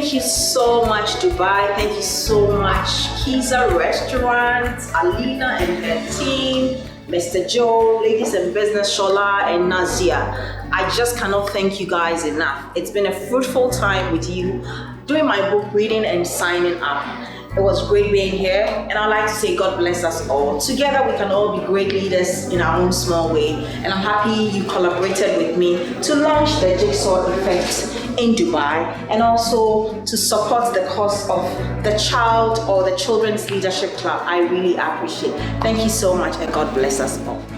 Thank you so much, Dubai. Thank you so much, Kiza Restaurant, Alina and her team, Mr. Joe, Ladies in Business, Shola and Nazia. I just cannot thank you guys enough. It's been a fruitful time with you, doing my book reading and signing up. It was great being here, and I'd like to say God bless us all. Together we can all be great leaders in our own small way, and I'm happy you collaborated with me to launch the Jigsaw Effect in Dubai, and also to support the cause of the child or the Children's Leadership Club. I really appreciate it. Thank you so much, and God bless us all.